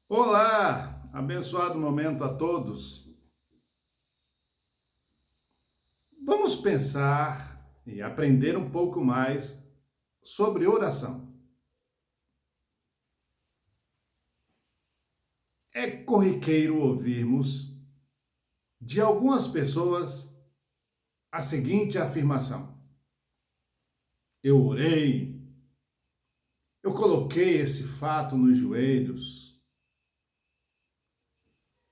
Olá, abençoado momento a todos. Vamos pensar e aprender um pouco mais sobre oração. É corriqueiro ouvirmos de algumas pessoas a seguinte afirmação: eu orei, eu coloquei esse fato nos joelhos.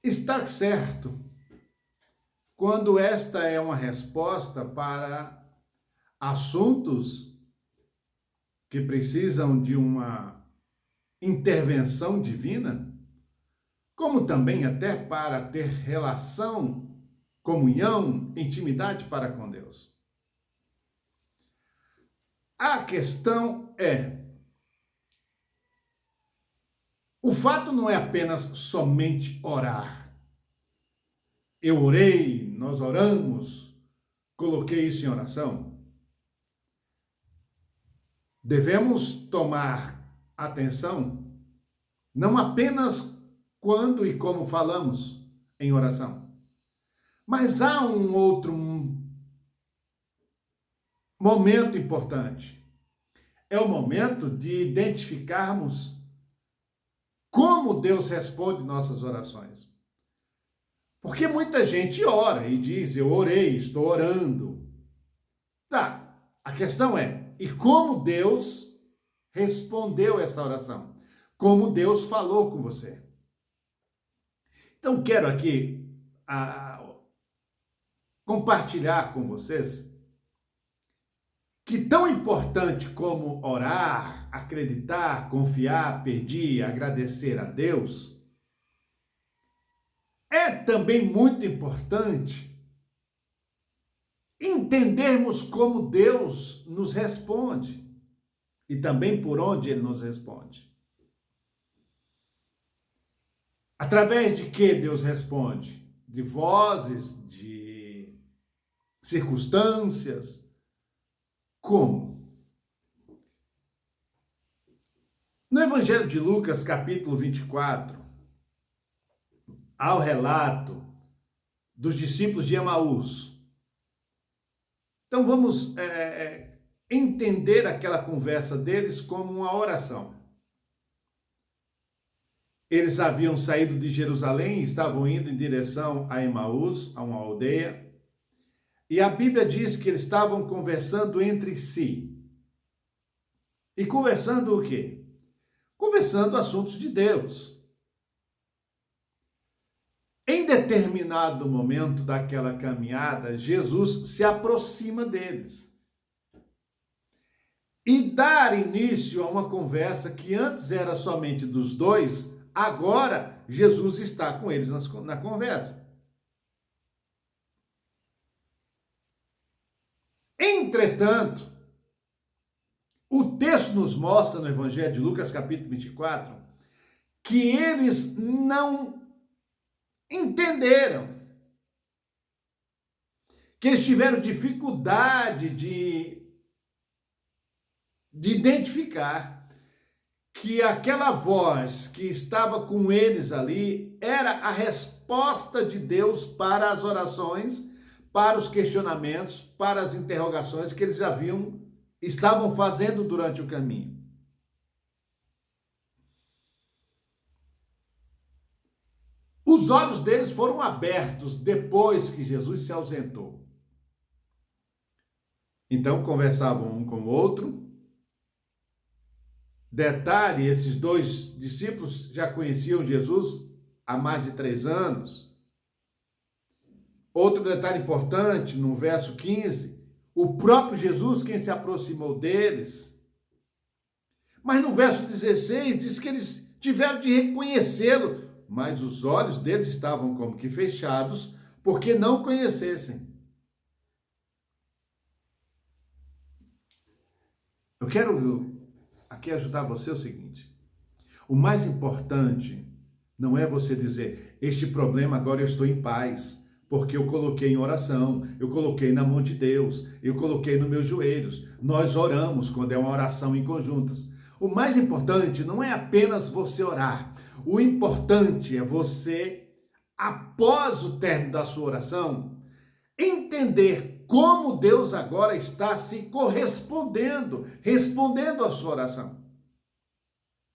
Está certo quando esta é uma resposta para assuntos que precisam de uma intervenção divina, como também até para ter relação, comunhão, intimidade para com Deus. A questão é, o fato não é apenas somente orar. Eu orei, nós oramos, coloquei isso em oração. Devemos tomar atenção, não apenas quando e como falamos em oração, mas há um outro momento importante. É o momento de identificarmos como Deus responde nossas orações. Porque muita gente ora e diz, eu orei, estou orando. Tá, a questão é, e como Deus respondeu essa oração? Como Deus falou com você? Então, quero aqui compartilhar com vocês que tão importante como orar, acreditar, confiar, pedir, agradecer a Deus, é também muito importante entendermos como Deus nos responde e também por onde Ele nos responde. Através de que Deus responde? De vozes, de circunstâncias. Como? No Evangelho de Lucas, capítulo 24, há o relato dos discípulos de Emaús. Então vamos entender aquela conversa deles como uma oração. Eles haviam saído de Jerusalém e estavam indo em direção a Emaús, a uma aldeia. E a Bíblia diz que eles estavam conversando entre si. E conversando o quê? Conversando assuntos de Deus. Em determinado momento daquela caminhada, Jesus se aproxima deles e dá início a uma conversa que antes era somente dos dois, agora Jesus está com eles na conversa. Entretanto, o texto nos mostra no Evangelho de Lucas, capítulo 24, que eles não entenderam, que eles tiveram dificuldade de identificar que aquela voz que estava com eles ali era a resposta de Deus para as orações, para os questionamentos, para as interrogações que eles estavam fazendo durante o caminho. Os olhos deles foram abertos depois que Jesus se ausentou. Então conversavam um com o outro. Detalhe, esses dois discípulos já conheciam Jesus há mais de 3 anos. Outro detalhe importante, no verso 15, o próprio Jesus quem se aproximou deles. Mas no verso 16 diz que eles tiveram de reconhecê-lo, mas os olhos deles estavam como que fechados, porque não conhecessem. Eu quero aqui ajudar você o seguinte: o mais importante não é você dizer, este problema agora eu estou em paz, porque eu coloquei em oração, eu coloquei na mão de Deus, eu coloquei nos meus joelhos, nós oramos quando é uma oração em conjuntas. O mais importante não é apenas você orar, O importante é você, após o término da sua oração, entender como Deus agora está se correspondendo, respondendo à sua oração.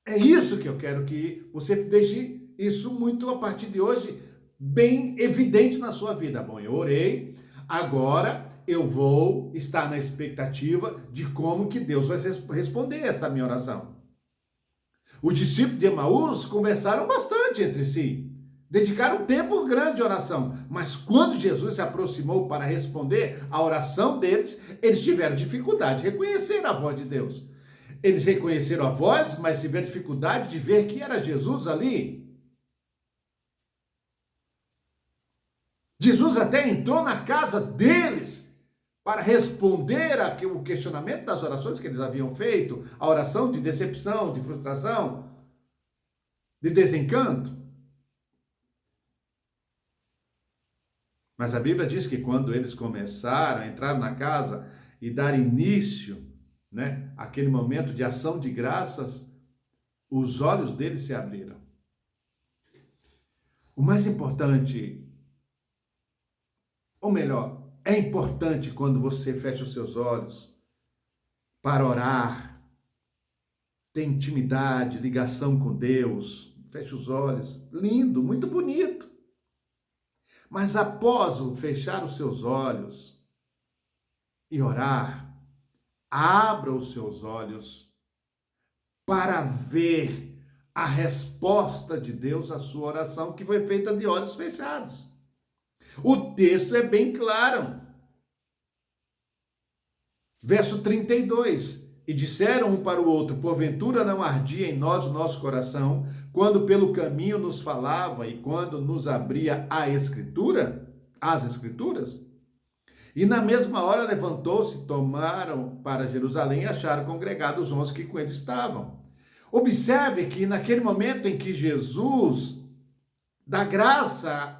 É isso que eu quero que você deixe isso muito a partir de hoje bem evidente na sua vida. Bom, eu orei, agora eu vou estar na expectativa de como que Deus vai responder esta minha oração. Os discípulos de Emaús conversaram bastante entre si, dedicaram um tempo grande de oração, mas quando Jesus se aproximou para responder a oração deles, eles tiveram dificuldade de reconhecer a voz de Deus. Eles reconheceram a voz, mas tiveram dificuldade de ver que era Jesus ali. Jesus até entrou na casa deles para responder o questionamento das orações que eles haviam feito, a oração de decepção, de frustração, de desencanto. Mas a Bíblia diz que quando eles começaram a entrar na casa e dar início, aquele momento de ação de graças, os olhos deles se abriram. O mais importante, ou melhor, é importante quando você fecha os seus olhos para orar, ter intimidade, ligação com Deus, fecha os olhos, lindo, muito bonito. Mas após o fechar os seus olhos e orar, abra os seus olhos para ver a resposta de Deus à sua oração, que foi feita de olhos fechados. O texto é bem claro. Verso 32. E disseram um para o outro, porventura não ardia em nós o nosso coração, quando pelo caminho nos falava e quando nos abria as Escrituras? E na mesma hora levantou-se, tomaram para Jerusalém e acharam congregados os 11 que com ele estavam. Observe que naquele momento em que Jesus dá graça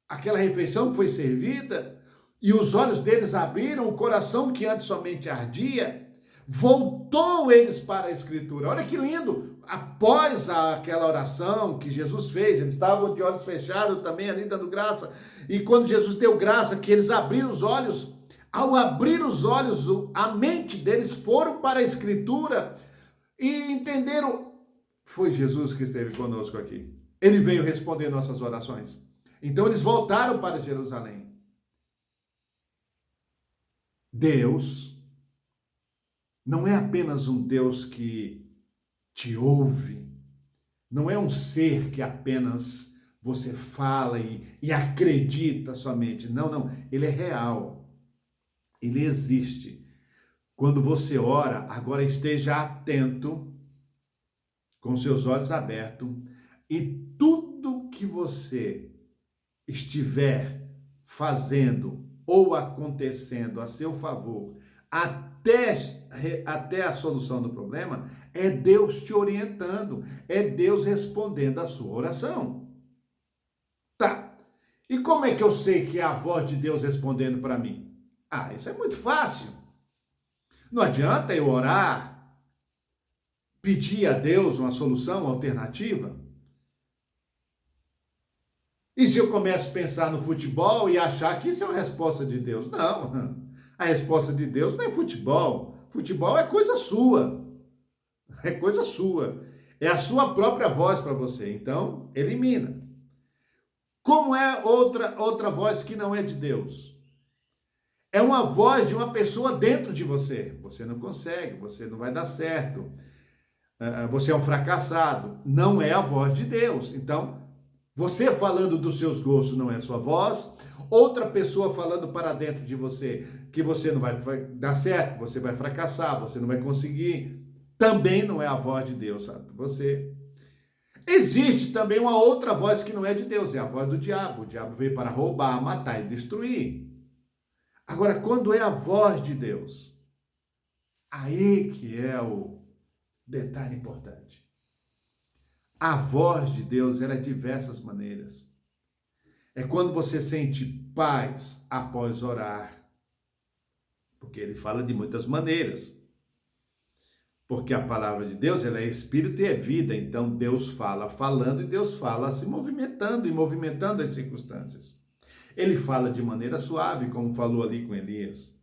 àquela refeição que foi servida, e os olhos deles abriram, o coração que antes somente ardia, voltou eles para a Escritura. Olha que lindo! Após aquela oração que Jesus fez, eles estavam de olhos fechados também ali dando graça, e quando Jesus deu graça, que eles abriram os olhos, ao abrir os olhos, a mente deles foram para a Escritura e entenderam, foi Jesus que esteve conosco aqui. Ele veio responder nossas orações. Então eles voltaram para Jerusalém. Deus não é apenas um Deus que te ouve, não é um ser que apenas você fala e acredita somente. Não, ele é real, ele existe. Quando você ora, agora esteja atento, com seus olhos abertos, e tudo que você estiver fazendo ou acontecendo a seu favor, até a solução do problema, é Deus te orientando, é Deus respondendo a sua oração. Tá, e como é que eu sei que é a voz de Deus respondendo para mim? Isso é muito fácil. Não adianta eu orar, pedir a Deus uma solução alternativa. E se eu começo a pensar no futebol e achar que isso é uma resposta de Deus? Não, a resposta de Deus não é futebol. Futebol é coisa sua. É coisa sua. É a sua própria voz para você. Então, elimina. Como é outra voz que não é de Deus? É uma voz de uma pessoa dentro de você. Você não consegue, você não vai dar certo. Você é um fracassado. Não é a voz de Deus. Então, você falando dos seus gostos não é sua voz, outra pessoa falando para dentro de você que você não vai dar certo, que você vai fracassar, você não vai conseguir, também não é a voz de Deus, sabe? Você. Existe também uma outra voz que não é de Deus, é a voz do diabo. O diabo veio para roubar, matar e destruir. Agora, quando é a voz de Deus, aí que é o detalhe importante. A voz de Deus é de diversas maneiras. É quando você sente paz após orar, porque ele fala de muitas maneiras. Porque a palavra de Deus, ela é espírito e é vida. Então Deus fala falando e Deus fala se movimentando e movimentando as circunstâncias. Ele fala de maneira suave, como falou ali com Elias.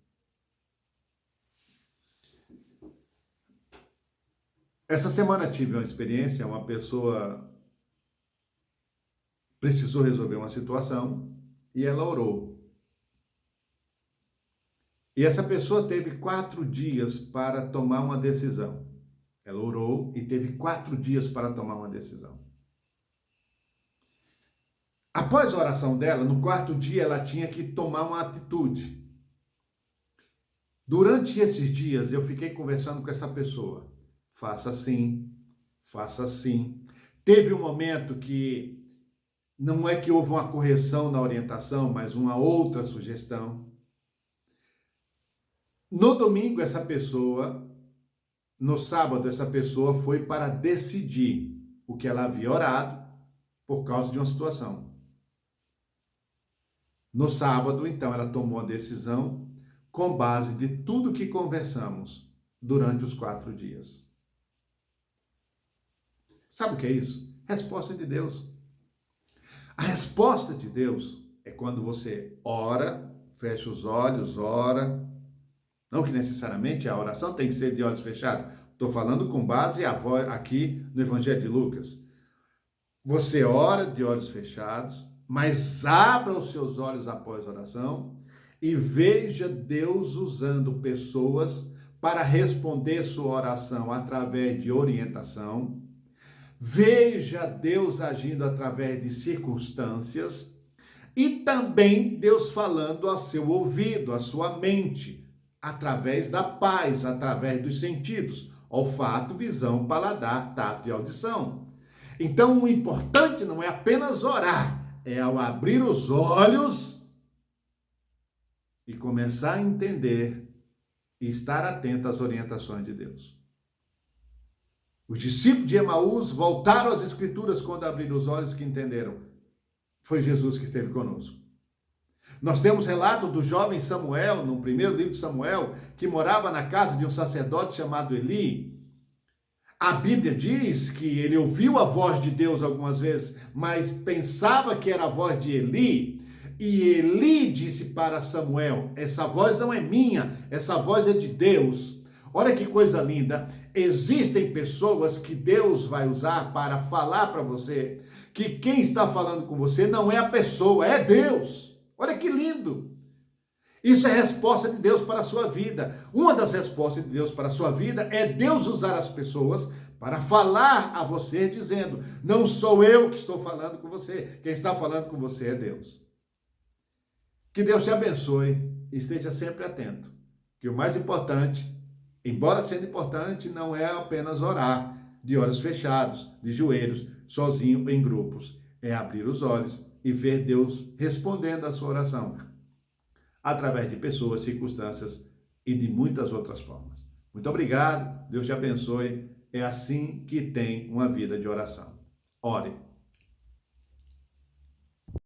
Essa semana tive uma experiência, uma pessoa precisou resolver uma situação e ela orou. E essa pessoa teve 4 dias para tomar uma decisão. Ela orou e teve 4 dias para tomar uma decisão. Após a oração dela, no 4º dia, ela tinha que tomar uma atitude. Durante esses dias, eu fiquei conversando com essa pessoa. Faça assim, faça assim. Teve um momento que não é que houve uma correção na orientação, mas uma outra sugestão. No domingo, no sábado, essa pessoa foi para decidir o que ela havia orado por causa de uma situação. No sábado, então, ela tomou a decisão com base de tudo que conversamos durante os 4 dias. Sabe o que é isso? Resposta de Deus. A resposta de Deus é quando você ora, fecha os olhos, ora. Não que necessariamente a oração tem que ser de olhos fechados. Estou falando com base aqui no Evangelho de Lucas. Você ora de olhos fechados, mas abra os seus olhos após a oração e veja Deus usando pessoas para responder sua oração através de orientação. Veja Deus agindo através de circunstâncias e também Deus falando ao seu ouvido, à sua mente, através da paz, através dos sentidos, olfato, visão, paladar, tato e audição. Então, o importante não é apenas orar, é ao abrir os olhos e começar a entender e estar atento às orientações de Deus. Os discípulos de Emaús voltaram às Escrituras quando abriram os olhos que entenderam. Foi Jesus que esteve conosco. Nós temos relato do jovem Samuel, no primeiro livro de Samuel, que morava na casa de um sacerdote chamado Eli. A Bíblia diz que ele ouviu a voz de Deus algumas vezes, mas pensava que era a voz de Eli. E Eli disse para Samuel: essa voz não é minha, essa voz é de Deus. Olha que coisa linda. Existem pessoas que Deus vai usar para falar para você que quem está falando com você não é a pessoa, é Deus. Olha que lindo! Isso é resposta de Deus para a sua vida. Uma das respostas de Deus para a sua vida é Deus usar as pessoas para falar a você dizendo: não sou eu que estou falando com você, quem está falando com você é Deus. Que Deus te abençoe e esteja sempre atento. Que o mais importante, embora sendo importante, não é apenas orar de olhos fechados, de joelhos, sozinho em grupos. É abrir os olhos e ver Deus respondendo a sua oração, através de pessoas, circunstâncias e de muitas outras formas. Muito obrigado, Deus te abençoe. É assim que tem uma vida de oração. Ore.